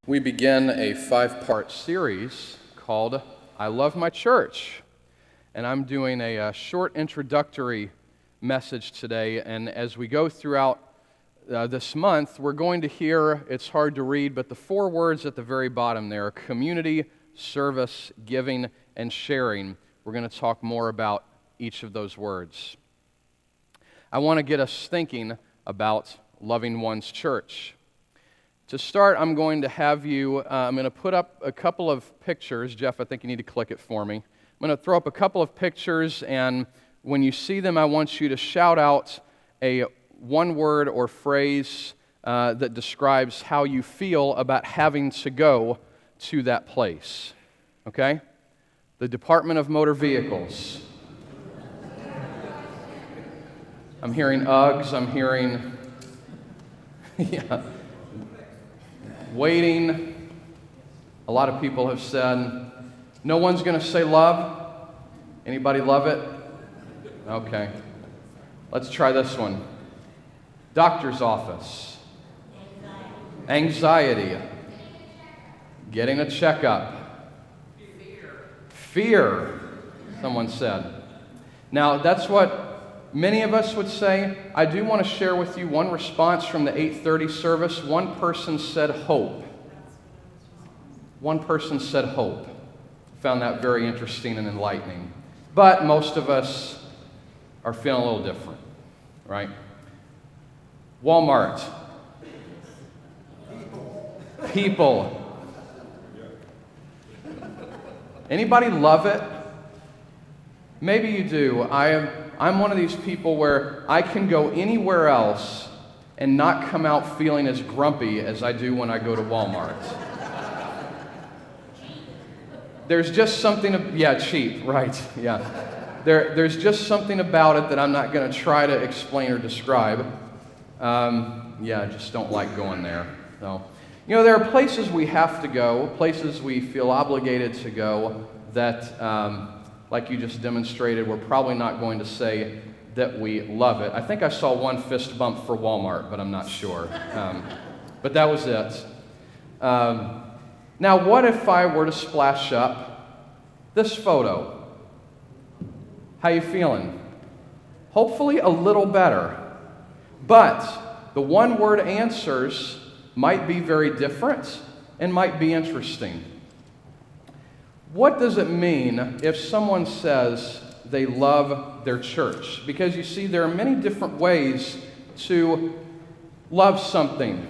We begin a 5-part series called I Love My Church. And I'm doing a short introductory message today. And as we go throughout this month, we're going to hear, it's hard to read, but the 4 words at the very bottom there: community, service, giving, and sharing. We're going to talk more about each of those words. I want to get us thinking about loving one's church. To start, I'm going to have you, I'm going to put up a couple of pictures. Jeff, I think you need to click it for me. I'm going to throw up a couple of pictures, and when you see them, I want you to shout out a one word or phrase that describes how you feel about having to go to that place. Okay? The Department of Motor Vehicles. I'm hearing Uggs, I'm hearing, yeah. Waiting. A lot of people have said, no one's going to say love. Anybody love it? Okay. Let's try this one. Doctor's office. Anxiety. Getting a checkup. Fear. Someone said. Now, that's what many of us would say. I do want to share with you one response from the 8:30 service. One person said hope. One person said hope. Found that very interesting and enlightening. But most of us are feeling a little different, right? Walmart. People. Anybody love it? Maybe you do. I'm one of these people where I can go anywhere else and not come out feeling as grumpy as I do when I go to Walmart. There's just something, cheap, right, yeah. There's just something about it that I'm not going to try to explain or describe. I just don't like going there. So, there are places we have to go, places we feel obligated to go that, like you just demonstrated, we're probably not going to say that we love it. I think I saw one fist bump for Walmart, but I'm not sure. But that was it. Now, what if I were to splash up this photo? How you feeling? Hopefully a little better. But the one-word answers might be very different and might be interesting. What does it mean if someone says they love their church? Because you see, there are many different ways to love something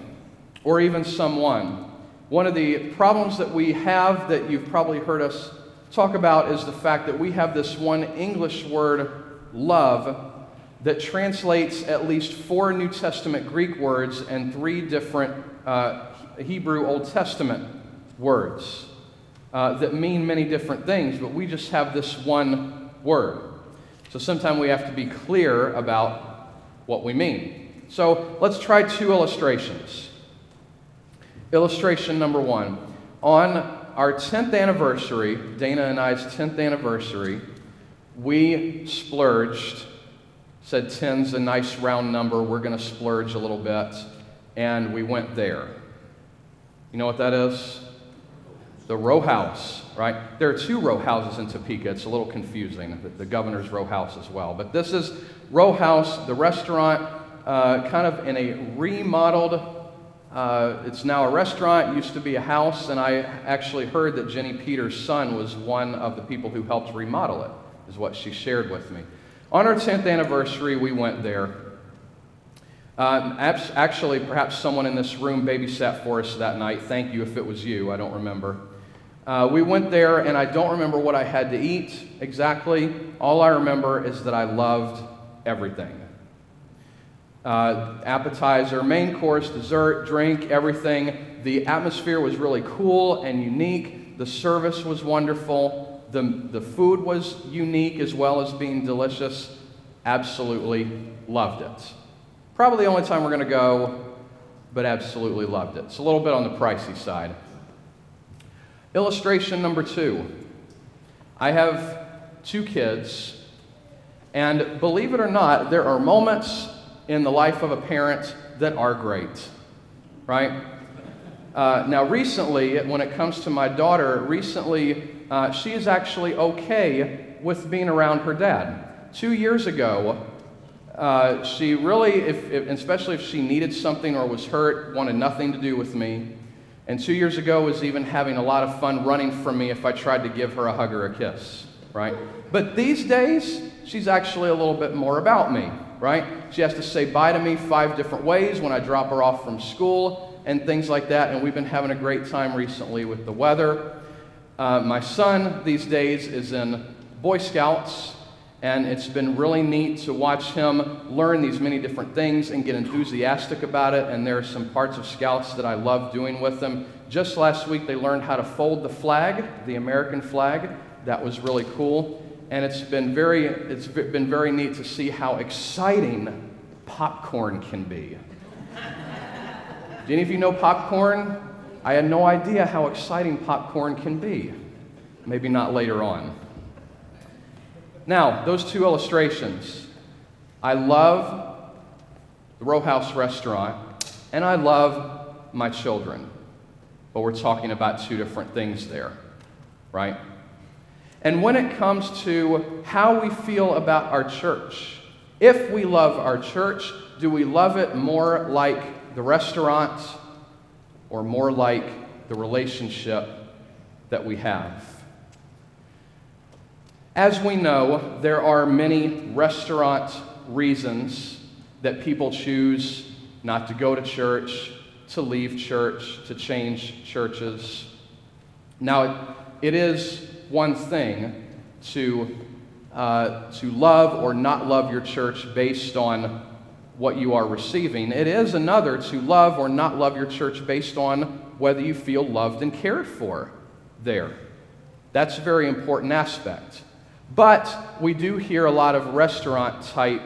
or even someone. One of the problems that we have that you've probably heard us talk about is the fact that we have this one English word, love, that translates at least 4 New Testament Greek words and 3 different Hebrew Old Testament words. That mean many different things, but we just have this one word. So sometimes we have to be clear about what we mean. So let's try 2 illustrations. Illustration number 1. On our 10th anniversary, Dana and I's 10th anniversary, we splurged, said 10's a nice round number, we're going to splurge a little bit, and we went there. You know what that is? The row house, right? There are 2 row houses in Topeka. It's a little confusing, the governor's row house as well. But this is row house, the restaurant, kind of in a remodeled, it's now a restaurant, used to be a house, and I actually heard that Jenny Peters' son was one of the people who helped remodel it, is what she shared with me. On our 10th anniversary, we went there. Actually, perhaps someone in this room babysat for us that night. Thank you if it was you, I don't remember. We went there, and I don't remember what I had to eat exactly. All I remember is that I loved everything. Appetizer, main course, dessert, drink, everything. The atmosphere was really cool and unique. The service was wonderful. The food was unique as well as being delicious. Absolutely loved it. Probably the only time we're going to go, but absolutely loved it. It's a little bit on the pricey side. Illustration number 2. I have 2 kids, and believe it or not, there are moments in the life of a parent that are great, right? Now, recently, when it comes to my daughter, she is actually okay with being around her dad. 2 years ago, she really, especially if she needed something or was hurt, wanted nothing to do with me. And 2 years ago was even having a lot of fun running from me if I tried to give her a hug or a kiss, right? But these days, she's actually a little bit more about me, right? She has to say bye to me 5 different ways when I drop her off from school and things like that, and we've been having a great time recently with the weather. My son these days is in Boy Scouts, and it's been really neat to watch him learn these many different things and get enthusiastic about it, and there are some parts of Scouts that I love doing with them. Just last week they learned how to fold the flag, the American flag. That was really cool, and it's been very neat to see how exciting popcorn can be. Do any of you know popcorn? I had no idea how exciting popcorn can be. Maybe not later on. Now, those 2 illustrations. I love the Row House restaurant, and I love my children. But we're talking about 2 different things there, right? And when it comes to how we feel about our church, if we love our church, do we love it more like the restaurant or more like the relationship that we have? As we know, there are many restaurant reasons that people choose not to go to church, to leave church, to change churches. Now, it is one thing to love or not love your church based on what you are receiving. It is another to love or not love your church based on whether you feel loved and cared for there. That's a very important aspect. But we do hear a lot of restaurant-type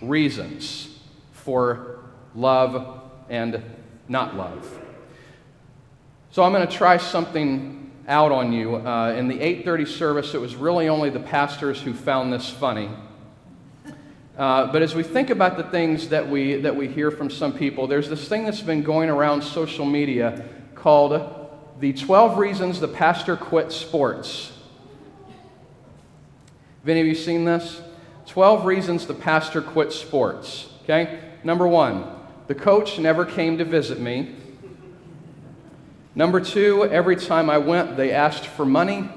reasons for love and not love. So I'm going to try something out on you. In the 8:30 service, it was really only the pastors who found this funny. But as we think about the things that we hear from some people, there's this thing that's been going around social media called the 12 Reasons the Pastor Quit Sports. Have any of you seen this? 12 Reasons the Pastor Quit Sports. Okay? Number 1, the coach never came to visit me. Number 2, every time I went, they asked for money.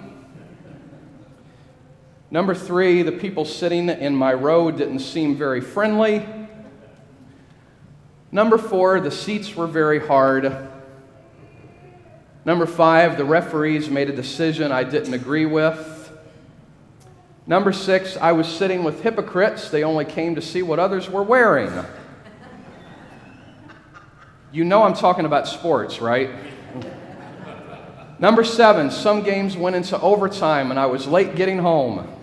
Number 3, the people sitting in my row didn't seem very friendly. Number 4, the seats were very hard. Number 5, the referees made a decision I didn't agree with. Number 6, I was sitting with hypocrites. They only came to see what others were wearing. You know I'm talking about sports, right? Number 7, some games went into overtime and I was late getting home.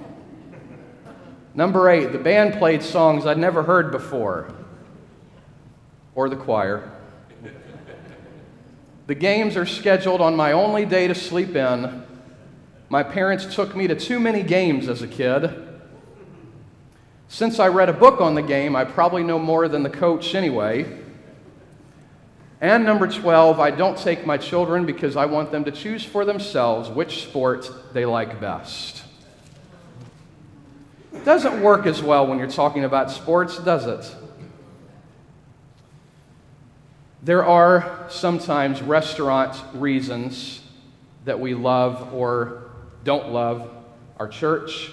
Number 8, the band played songs I'd never heard before. Or the choir. The games are scheduled on my only day to sleep in. My parents took me to too many games as a kid. Since I read a book on the game, I probably know more than the coach anyway. And number 12, I don't take my children because I want them to choose for themselves which sport they like best. It doesn't work as well when you're talking about sports, does it? There are sometimes restaurant reasons that we love or don't love our church.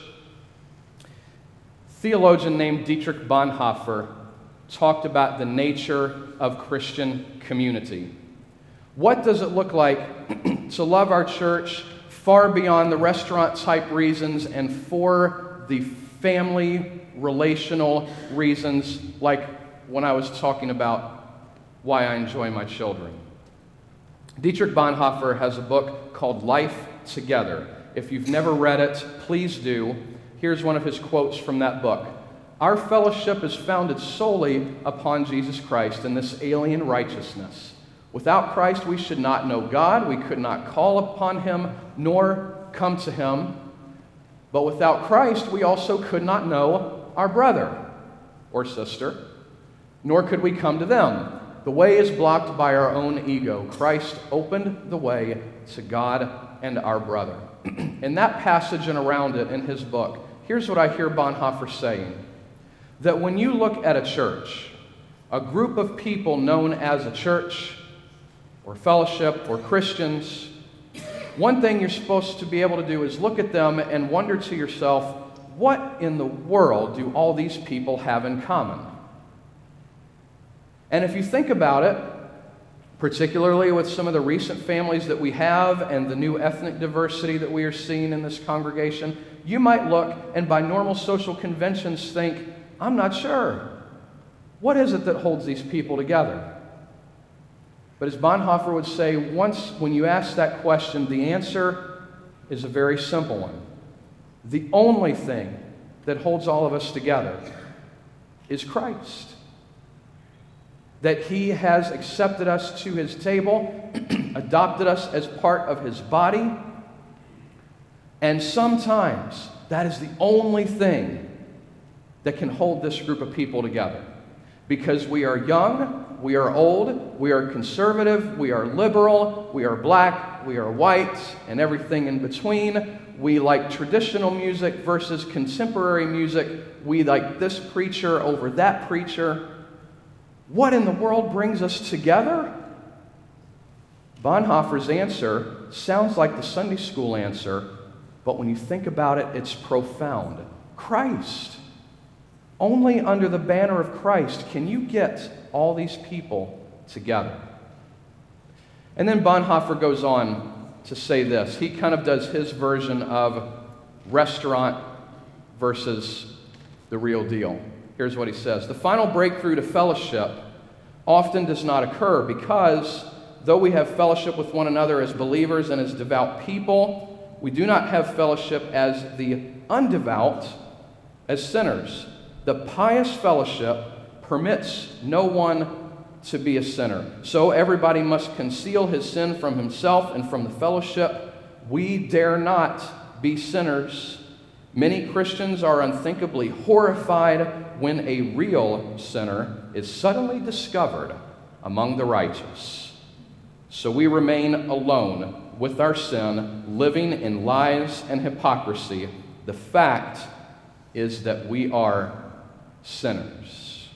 A theologian named Dietrich Bonhoeffer talked about the nature of Christian community. What does it look like to love our church far beyond the restaurant-type reasons and for the family, relational reasons, like when I was talking about why I enjoy my children? Dietrich Bonhoeffer has a book called Life Together. If you've never read it, please do. Here's one of his quotes from that book. Our fellowship is founded solely upon Jesus Christ and this alien righteousness. Without Christ, we should not know God. We could not call upon him nor come to him. But without Christ, we also could not know our brother or sister, nor could we come to them. The way is blocked by our own ego. Christ opened the way to God and our brother. In that passage and around it in his book, here's what I hear Bonhoeffer saying. That when you look at a church, a group of people known as a church or fellowship or Christians, one thing you're supposed to be able to do is look at them and wonder to yourself, what in the world do all these people have in common? And if you think about it, particularly with some of the recent families that we have and the new ethnic diversity that we are seeing in this congregation, you might look and by normal social conventions think, I'm not sure. What is it that holds these people together? But as Bonhoeffer would say, when you ask that question, the answer is a very simple one. The only thing that holds all of us together is Christ. That He has accepted us to His table, adopted us as part of His body, and sometimes that is the only thing that can hold this group of people together. Because we are young, we are old, we are conservative, we are liberal, we are black, we are white, and everything in between. We like traditional music versus contemporary music. We like this preacher over that preacher. What in the world brings us together? Bonhoeffer's answer sounds like the Sunday school answer, but when you think about it, it's profound. Christ. Only under the banner of Christ can you get all these people together. And then Bonhoeffer goes on to say this. He kind of does his version of restaurant versus the real deal. Here's what he says. The final breakthrough to fellowship often does not occur because, though we have fellowship with one another as believers and as devout people, we do not have fellowship as the undevout, as sinners. The pious fellowship permits no one to be a sinner. So everybody must conceal his sin from himself and from the fellowship. We dare not be sinners. Many Christians are unthinkably horrified when a real sinner is suddenly discovered among the righteous. So we remain alone with our sin, living in lies and hypocrisy. The fact is that we are sinners.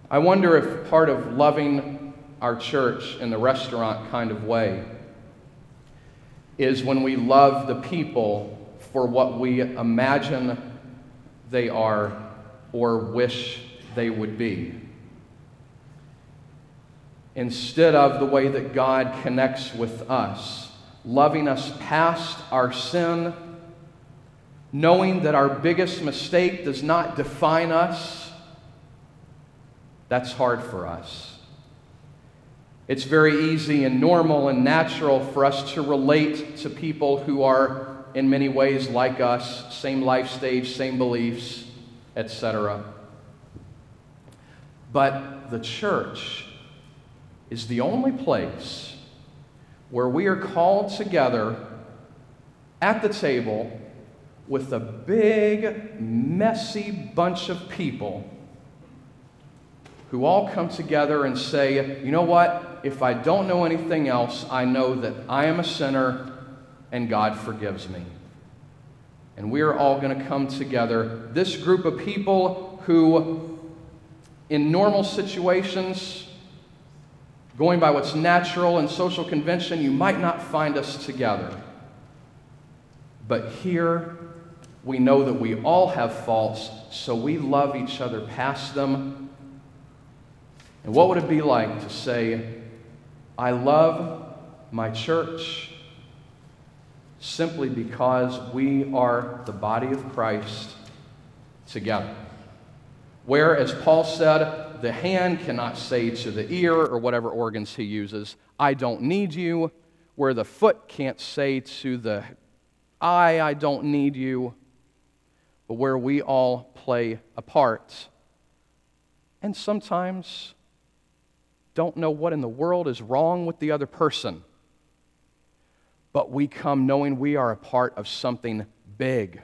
I wonder if part of loving our church in the restaurant kind of way is when we love the people for what we imagine they are or wish they would be, instead of the way that God connects with us, loving us past our sin, knowing that our biggest mistake does not define us. That's hard for us. It's very easy and normal and natural for us to relate to people who are in many ways like us, same life stage, same beliefs, etc. But the church is the only place where we are called together at the table with a big, messy bunch of people who all come together and say, you know what? If I don't know anything else, I know that I am a sinner and God forgives me. And we are all going to come together. This group of people who, in normal situations, going by what's natural and social convention, you might not find us together. But here, we know that we all have faults, so we love each other past them. And what would it be like to say, I love my church simply because we are the body of Christ together? Where, as Paul said, the hand cannot say to the ear, or whatever organs he uses, I don't need you. Where the foot can't say to the eye, I don't need you. But where we all play a part. And sometimes don't know what in the world is wrong with the other person. But we come knowing we are a part of something big.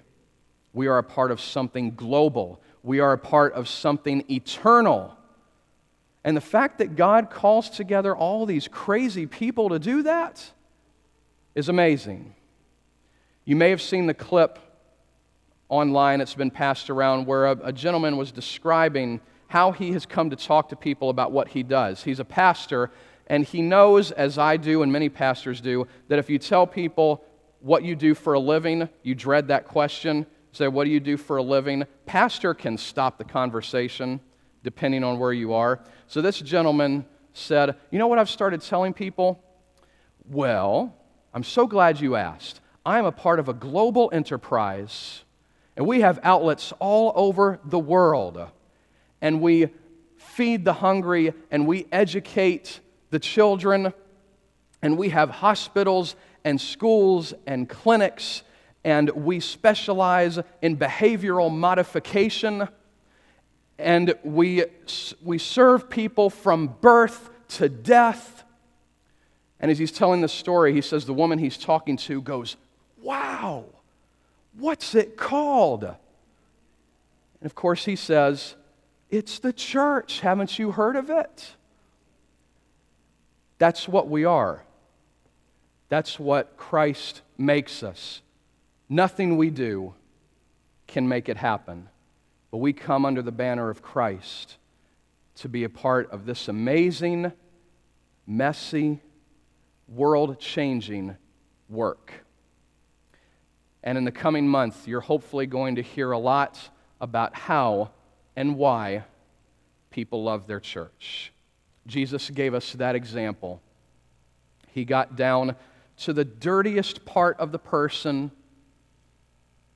We are a part of something global. We are a part of something eternal. And the fact that God calls together all these crazy people to do that is amazing. You may have seen the clip online, it's been passed around, where a gentleman was describing how he has come to talk to people about what he does. He's a pastor, and he knows, as I do and many pastors do, that if you tell people what you do for a living, you dread that question. Say, what do you do for a living? Pastor can stop the conversation depending on where you are. So this gentleman said, you know what I've started telling people? Well, I'm so glad you asked. I am a part of a global enterprise, and we have outlets all over the world. And we feed the hungry, and we educate the children, and we have hospitals and schools and clinics, and we specialize in behavioral modification, and we serve people from birth to death. And as he's telling the story, he says the woman he's talking to goes, wow, what's it called? And of course he says, it's the church. Haven't you heard of it? That's what we are. That's what Christ makes us. Nothing we do can make it happen. But we come under the banner of Christ to be a part of this amazing, messy, world-changing work. And in the coming month, you're hopefully going to hear a lot about how and why people love their church. Jesus gave us that example. He got down to the dirtiest part of the person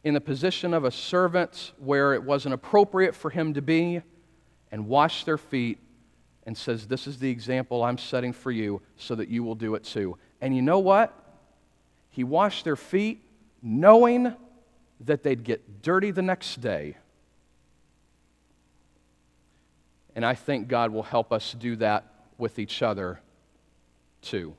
in the position of a servant where it wasn't appropriate for him to be, and washed their feet and says, this is the example I'm setting for you so that you will do it too. And you know what? He washed their feet knowing that they'd get dirty the next day. And I think God will help us do that with each other too.